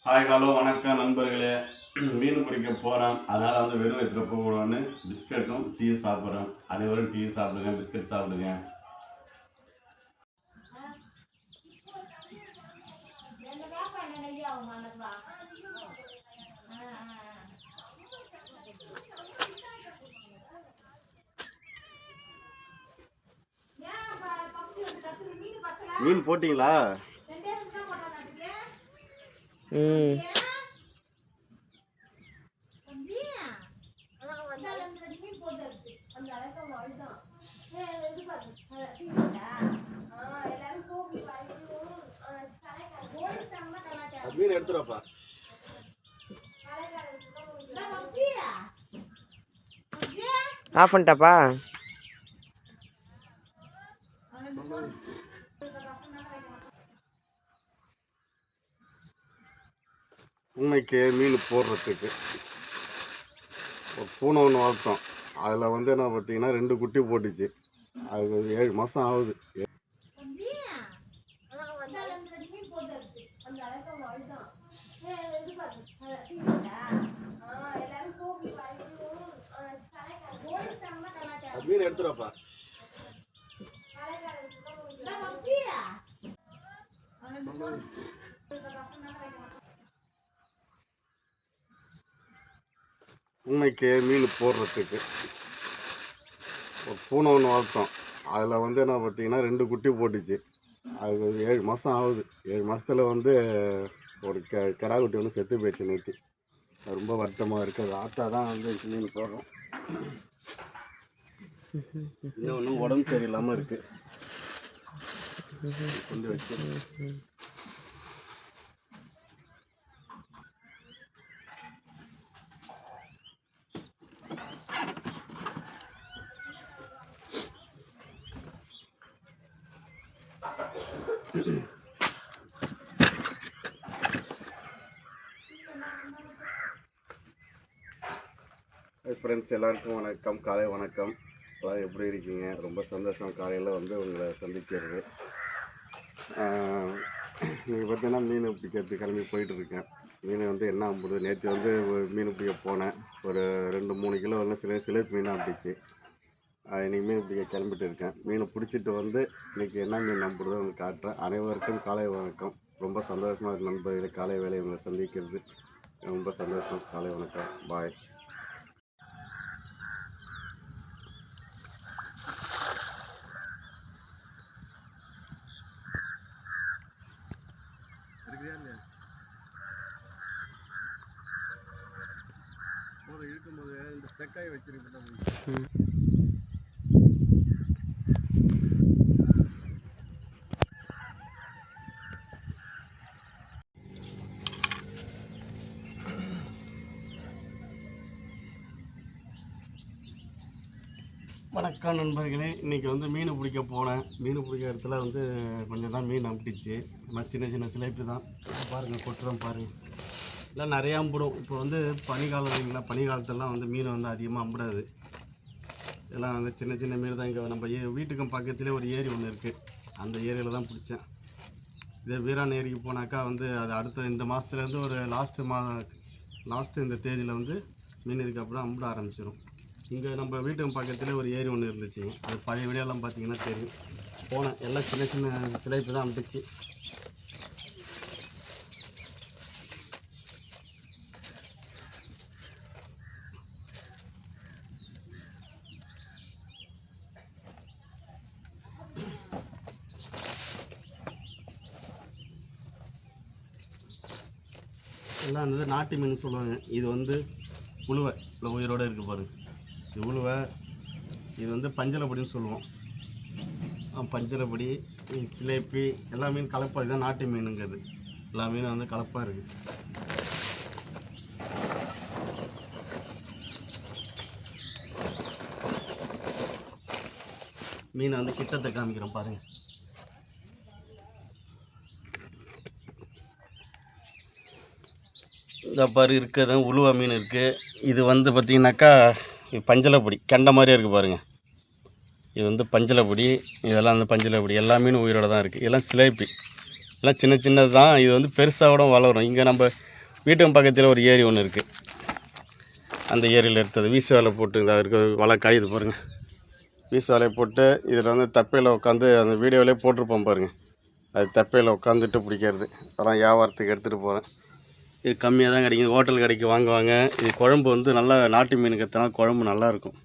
Hi hello வணக்கம் நண்பர்களே. மீன் பிடிக்க போகிறேன். அதனால் வந்து வெறும் எடுத்துகிட்டு போகக்கூடாதுன்னு பிஸ்கட்டும் டீயும் சாப்பிட்றேன். அனைவரும் டீ சாப்பிடுங்க, பிஸ்கட் சாப்பிடுங்க. மீன் போட்டிங்களா? மீன் எடுத்துருவாப்பா. ஆஃப் பண்ணிட்டாப்பா. உண்மைக்கு மீன் போடுறதுக்கு ஒரு பூனை ஒன்று வளர்த்தோம். அதில் வந்து என்ன பார்த்தீங்கன்னா 2 குட்டி போட்டுச்சு. அது 7 மாதம் ஆகுது. மீன் எடுத்துருவாப்பா. உண்மைக்கு மீன் போடுறதுக்கு ஒரு பூனை ஒன்று வளர்த்தோம். அதில் வந்து என்ன பார்த்தீங்கன்னா 2 குட்டி போட்டுச்சு. அது 7 மாதம் ஆகுது. 7 மாதத்தில் வந்து ஒரு கிடா குட்டி ஒன்று செத்து போயிடுச்சு நேற்று. ரொம்ப வருத்தமாக இருக்குது. ஆத்தா தான் வந்து மீன் போடுறோம். இன்னும் ஒன்றும் உடம்பு சரியில்லாமல் இருக்குது. கொண்டு வச்சு ஃப்ரெண்ட்ஸ் எல்லாருக்கும் வணக்கம், காலை வணக்கம். எல்லாம் எப்படி இருக்கீங்க? ரொம்ப சந்தோஷம் காலையில் வந்து உங்களை சந்திக்கிறது. நீங்கள் பார்த்தீங்கன்னா மீன் பிடிக்கிறதுக்கு கிளம்பி போயிட்டுருக்கேன். மீன் வந்து என்ன ஆகுது, நேற்று வந்து மீன் பிடிக்க போனேன். ஒரு 2-3 கிலோ வந்து சிலேபி மீனாக பிடிச்சி. இன்றைக்கி மீன் பிடிக்க கிளம்பிட்டு இருக்கேன். மீனை பிடிச்சிட்டு வந்து இன்றைக்கி என்ன மீன் நம்புறதோ உங்களுக்கு காட்டுறேன். அனைவருக்கும் காலை வணக்கம். ரொம்ப சந்தோஷமாக இருக்குது நண்பர்களை காலை வேலையை உங்களை சந்திக்கிறது. ரொம்ப சந்தோஷம். காலை வணக்கம். பாய். இழுக்கும்போது இந்த ஸ்டெக்காய் வச்சிருக்கு. வணக்கம் நண்பர்களே. இன்றைக்கி வந்து மீன் பிடிக்க போனேன். மீன் பிடிக்கிற இடத்துல வந்து கொஞ்சம் தான் மீன் அம்பிட்டுச்சு. சின்ன சிலேபி தான். பாருங்கள், கொட்டுறோம் பாருங்கள். எல்லாம் நிறையா அம்பிடும். இப்போ வந்து பனிக்காலம் இல்லைங்களா, பனிக்காலத்திலலாம் வந்து மீன் வந்து அதிகமாக அம்பிடாது. இதெல்லாம் வந்து சின்ன மீன் தான். இங்கே நம்ம வீட்டுக்கும் பக்கத்துலேயே ஒரு ஏரி ஒன்று இருக்குது. அந்த ஏரியில் தான் பிடிச்சேன். இதே வீரான் ஏரிக்கு போனாக்கா வந்து அது அடுத்த இந்த மாதத்துலேருந்து ஒரு லாஸ்ட்டு இந்த தேதியில் வந்து மீன் இதுக்கப்புறம் அம்பிட ஆரம்பிச்சிடும். இங்கே நம்ம வீட்டுக்கு பக்கத்தில் ஒரு ஏரி ஒன்று இருந்துச்சு. அது பழைய வீடியோலாம் பார்த்தீங்கன்னா தெரியும். போனேன், எல்லாம் சின்ன சிலேபி தான் அம்பிச்சு. எல்லாம் வந்து நாட்டு மீன் சொல்லுவாங்க. இது வந்து உழுவை இல்லை, உயிரோடு இருக்குது பாருங்கள். இது உழுவை. இது வந்து பஞ்சலைப்படின்னு சொல்லுவோம். பஞ்சலைப்படி, சிலேபி எல்லா மீன் கலப்பாக. இதுதான் நாட்டு மீனுங்கிறது. எல்லா மீனும் வந்து கலப்பாக இருக்குது. மீனை வந்து கிட்டத்தை காமிக்கிறோம் பாருங்கள். இந்த பாரு இருக்கிறது உழுவ மீன் இருக்குது. இது வந்து பார்த்திங்கனாக்கா பஞ்சலைப்பொடி கெண்டை மாதிரியே இருக்குது பாருங்கள். இது வந்து பஞ்சலைப்பொடி. இதெல்லாம் வந்து பஞ்சலைப்பொடி. எல்லா மீனும் உயிரோடு தான் இருக்குது. இதெல்லாம் சிலேபி. எல்லாம் சின்னது தான். இது வந்து பெருசாக கூட வளரும். இங்கே நம்ம வீட்டுக்கு பக்கத்தில் ஒரு ஏரி ஒன்று இருக்குது. அந்த ஏரியில் எடுத்தது வீசு வலை போட்டு இதாக இருக்க வலை காயுது பாருங்கள். வீசு வலையை போட்டு இதில் வந்து தப்பையில் உட்காந்து அந்த வீடியோவிலே போட்டிருப்போம் பாருங்கள். அது தப்பையில் உட்காந்துட்டு பிடிக்கிறது. அதெல்லாம் வியாபாரத்துக்கு எடுத்துகிட்டு போகிறேன். இது கம்மியாக தான் கிடைக்கும், ஹோட்டல் கடைக்கு வாங்குவாங்க. இது குழம்பு வந்து நல்லா நாட்டு மீன் கற்றினா குழம்பு நல்லாயிருக்கும்.